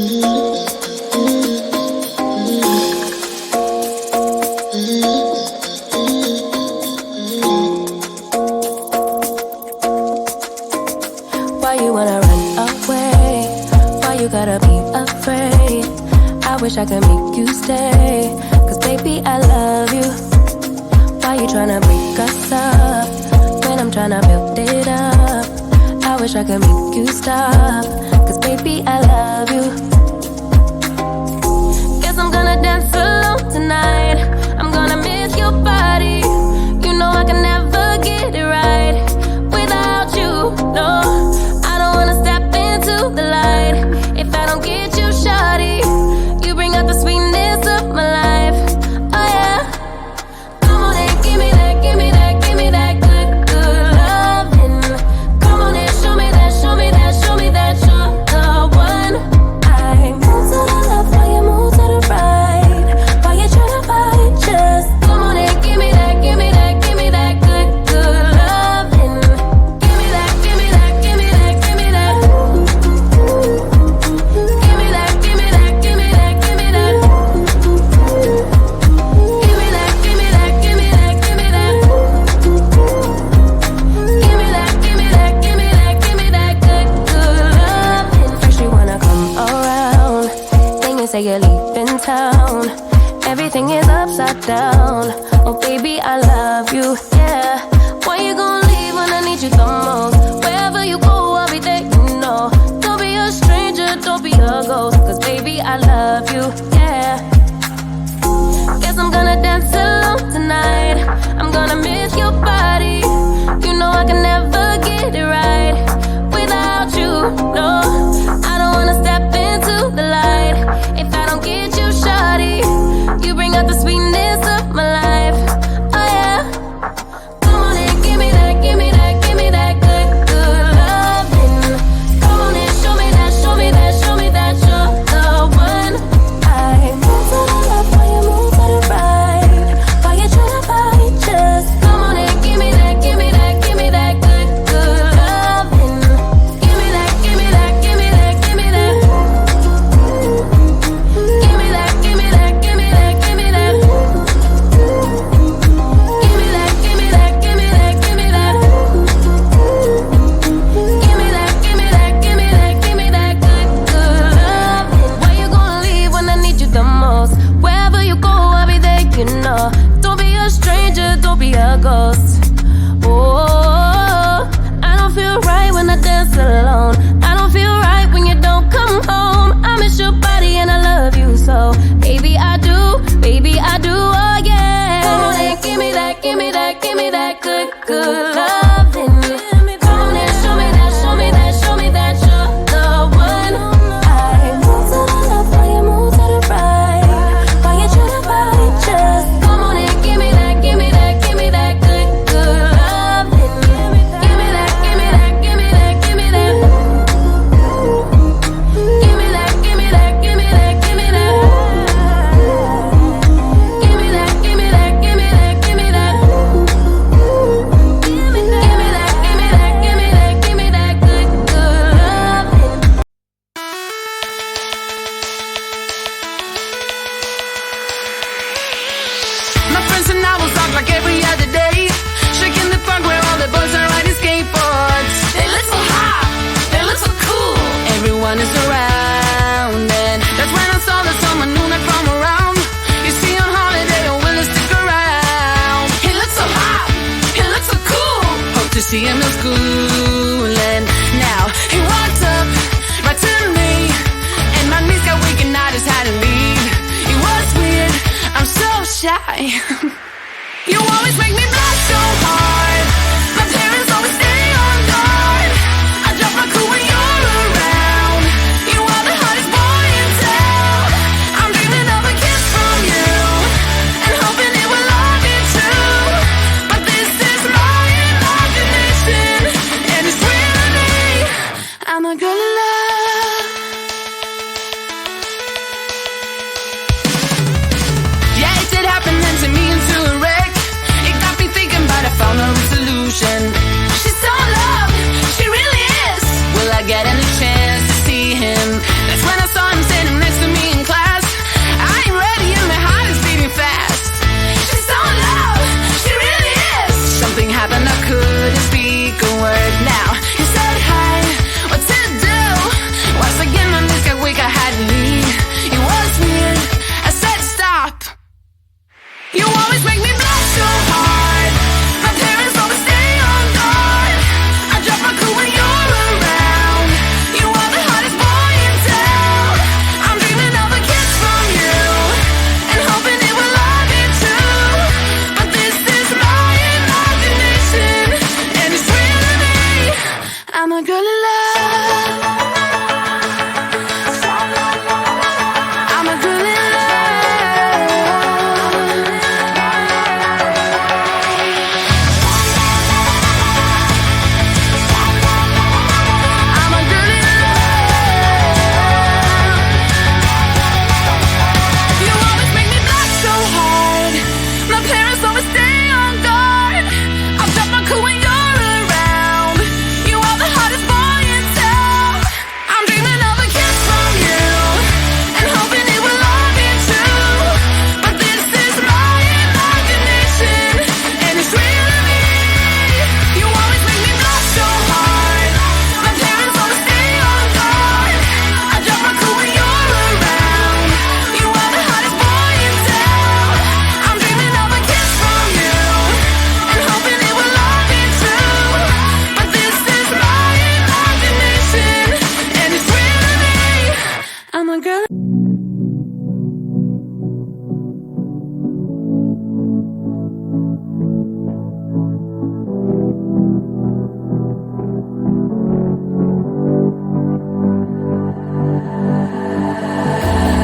Why you wanna run away? Why you gotta be afraid? I wish I could make you stay, 'cause baby I love you. Why you tryna break us up when I'm tryna build it up? I wish I could make you stop, 'cause baby I love you. Guess I'm gonna dance alone tonight. I'm gonna miss your body. You know I can never get it right without you, no. I don't wanna step into the light if I don't get you, shawty. You bring out the sweetness of my life, oh yeah. Come on and give me that, give me that, give me that good, good loving. Come on and show me that, show me that, show me that you're the one. I move to the left while you move to the right. While you tryna fight, just come on and give me that, give me that, give me that good, good loving. Give me that, give me that, give me that, give me that. Give me that, give me that, give me that, give me that. Give me that, give me that, give me that, give me that. Give me that, give me that, give me that, give me that good, good loving. First you wanna come around, then you say you're leaving town. Everything is upside down. Oh baby, I love you, yeah. Why you gonna leave when I need you the most? Wherever you go, I'll be there, you know. Don't be a stranger, don't be a ghost, 'cause baby, I love you, yeah. Guess I'm gonna dance alone tonight. I'm gonna miss your body. You know I can never get it right without you, no. I don't wanna step into the light if I don't get you, shawty. You bring out the sweetness of my life, oh yeah. Come on and give me that, give me that, give me that good, good loving. Come on and show me that, show me that, show me that you're the one. I move to the left while you move to the right. While you tryna fight, just come on and give me that, give me that, give me that good, good loving. Give me that, give me that, give me that, give me that. Give me that, give me that, give me that, give me that. Give me that, give me that, give me that, give me that. Give me that, give me that, give me that, give me that good, good loving. Why you gonna leave when I need you the most? Wherever you go, I'll be there, you know. Don't be a stranger, don't be a ghost. Oh, I don't feel right when I dance alone. I don't feel right when you don't come home. I miss your body and I love you so. Baby, I do, oh yeah. Come on and give me that, give me that, give me that good, good loving. Come on and show me that, show me that, show me that you're the one. I move to the left while you move to the right. While you tryna fight, just come on and give me that, give me that, give me that good, good loving. Give me that, give me that, give me that, give me that. Give me that, give me that, give me that, give me that. Give me that, give me that, give me that, give me that. Give me that, give me that, give me that, give me that good, good loving. My friends and I will talk like every other day, shaking the park where all the boys are riding skateboards. They look so hot, they look so cool. Everyone is around, and that's when I saw that someone new not from around. You see on holiday, or will he stick around? He looks so hot, he looks so cool. Hope to see him in school, and now he walked up right to me, and my knees got weak and I just had to leave. It was weird, I'm so shy. You always make me blush so hard. My parents always stay on guard. I drop my cool when you're around. You are the hottest boy in town. I'm dreaming of a kiss from you, and hoping it will all be true. But this is my imagination, and it's real to me. I'm a girl in love. Yeah, it did happen then to me and to quick I had to leave. It was weird, I said stop. You always make me blush so hard. My parents always stay on guard. I drop my cool when you're around. You are the hottest boy in town. I'm dreaming of a kiss from you and hoping it will all be true. But this is my imagination and it's real to me. I'm a girl in love. I'm a girl in love. I'm a girl in love. You always make me blush so hard. My parents always stay on guard. I'll drop my cool when you're around. You are the hottest boy in town. I'm dreaming of a kiss from you and hoping it will all be true. But this is my imagination and it's real to me. You always make me blush so hard. My parents always stay on guard. I drop my cool when you're around. You are the hottest boy in town. I'm dreaming of a kiss from you and hoping it will all be true. But this is my imagination and it's real to me. I'm a girl.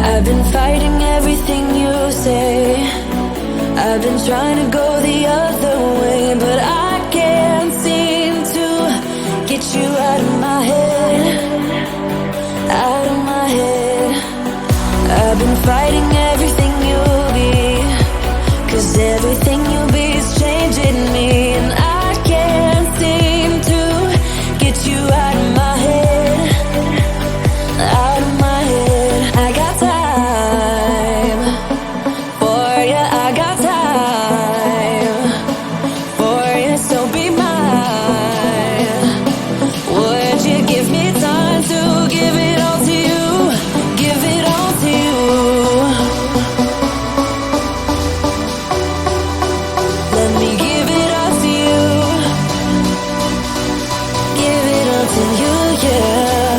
I've been fighting everything you say. I've been trying to go the other way, but I can't seem to get you out of my head. Out of my head. I've been fighting everything you'll be, 'cause everything you'll be is changing me, and I can't seem to get you out of my head. Out of my head. I got time for you. I got time for you, so be mine. Would you give me time to give it all to you? Give it all to you. Let me give it all to you. Give it all to you, yeah.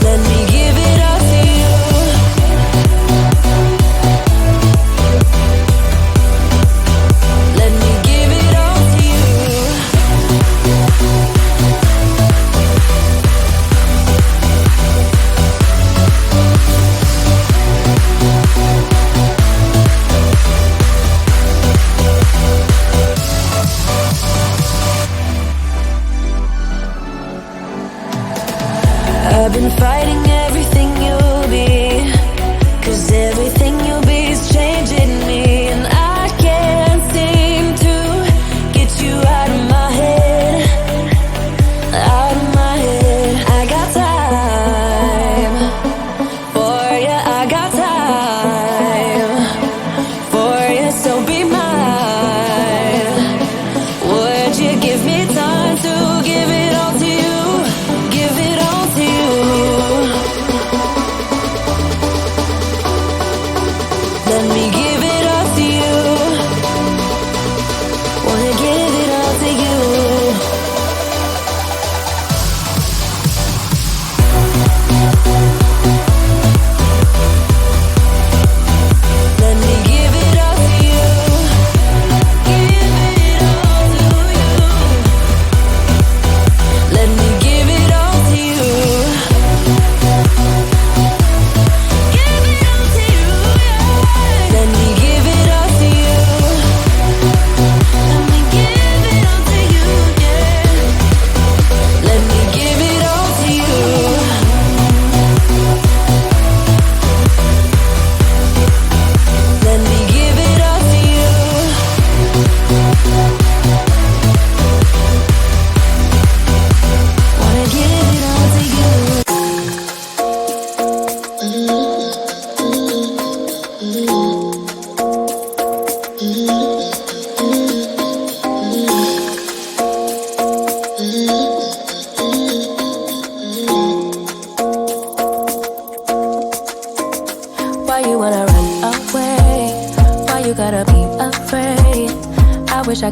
Let me give it all to you. Let me give it all to you. I've been fighting everything you'll be, 'cause everything you'll be is changing me, and I can't seem to get you out of my head. Out of my head. I got time for you. I got time for you, so be mine. Would you give me time to give it all to you? Give it all to you.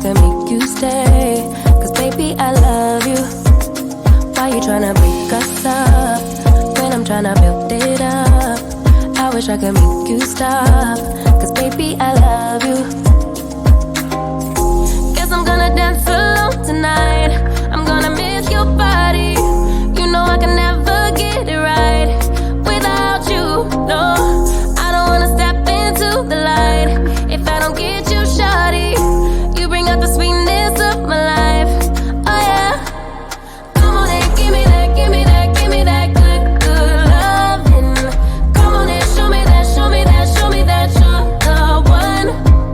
can make you stay. Cause baby, I love you. Why you tryna break us up when I'm tryna build it up? I wish I could make you stop. Cause baby, I love you. Guess I'm gonna dance alone tonight. I'm gonna miss your body. You know I can never get it right without you, no. I don't wanna step into the light if I don't get you, shawty. You bring out the sweetness of my life, oh yeah. Come on and give me that, give me that, give me that good, good loving. Come on and show me that, show me that, show me that you're the one.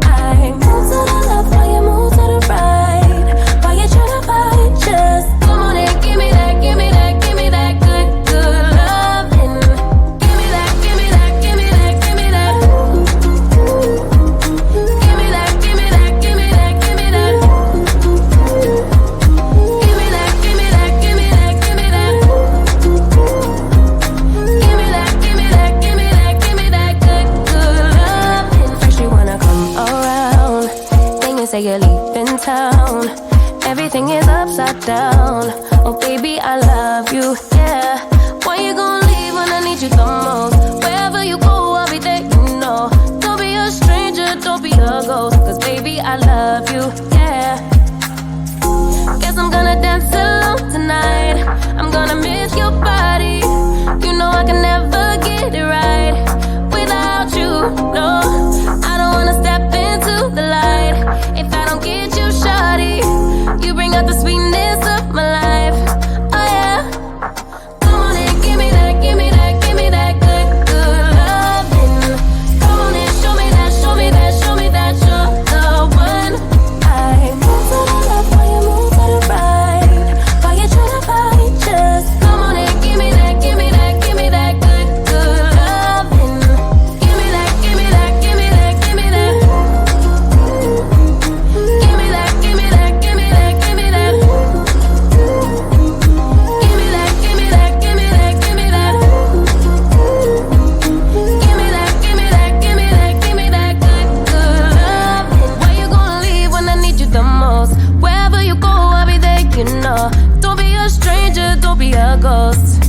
I move to the left while you move to the right. While you tryna fight, just come on and give me that, give me that, give me that good, good loving. Give me that, give me that, give me that, give me that. Give me that, give me that, give me that, give me that. Give me that, give me that, give me that, give me that. Give me that, give me that, give me that, give me that good, good loving. First you wanna come around, then you say you're leaving town. Everything is upside down. Oh baby, I love you, yeah. Why you gonna leave when I need you the most? Wherever you go, I'll be there, you know. Don't be a stranger, don't be a ghost. Cause baby, I love you, yeah. Guess I'm gonna dance alone tonight. I'm gonna miss your body. You know I can never get it right without you, no. I don't wanna step into the light if I don't get you, shawty. You bring out the sweetness of my life, oh yeah. Come on and give me that, give me that, give me that good, good loving. Come on and show me that, show me that, show me that you're the one. I move to the left while you move to the right. While you tryna fight, just come on and give me that, give me that, give me that good, good loving. Give me that, give me that, give me that, give me that. Give me that, give me that, give me that, give me that. Give me that, give me that, give me that, give me that. Give me that, give me that, give me that, give me that good, good loving. Why you gonna leave when I need you the most? Wherever you go, I'll be there, you know. Don't be a stranger, don't be a ghost.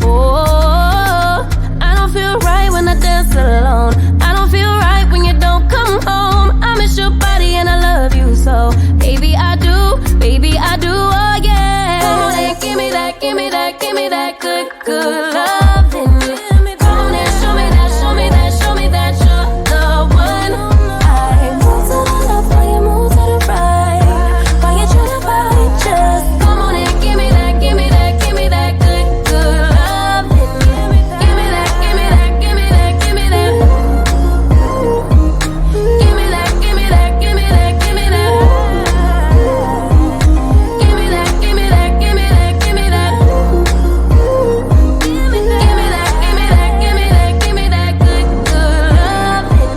Oh, I don't feel right when I dance alone. I don't feel right when you don't come home. I miss your body and I love you so. Baby, I do, oh yeah. Come on and give me that, give me that, give me that good, good loving. Come on and show me that, show me that, show me that you're the one. I move to the left while you move to the right. While you tryna fight, just come on and give me that, give me that, give me that good, good loving. Give me that, give me that, give me that, give me that. Give me that, give me that, give me that, give me that. Give me that, give me that, give me that, give me that. Give me that, give me that, give me that, give me that good, good loving.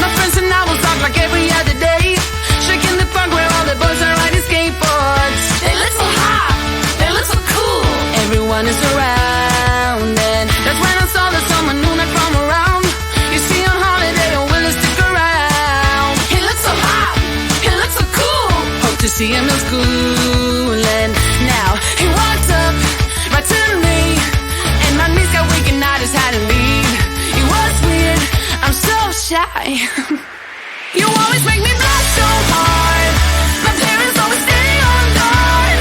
My friends and I will talk like every other day, shaking the park where all the boys are riding skateboards. They look so hot, they look so cool. Everyone is around, and that's when I saw that someone new not from around. You see on holiday, or will he stick around? He looks so hot, he looks so cool. Hope to see him in school, and now he walks up right to me, and my knees got weak and I just had to leave. It was weird, I'm so shy. You always make me blush so hard. My parents always stay on guard.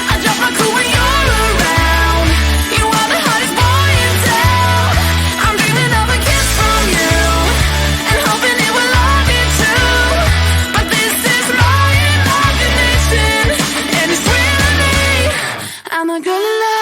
I drop my cool when you're around. You are the hottest boy in town. I'm dreaming of a kiss from you, and hoping it will love you too. But this is my imagination, and it's really I'm not gonna lie.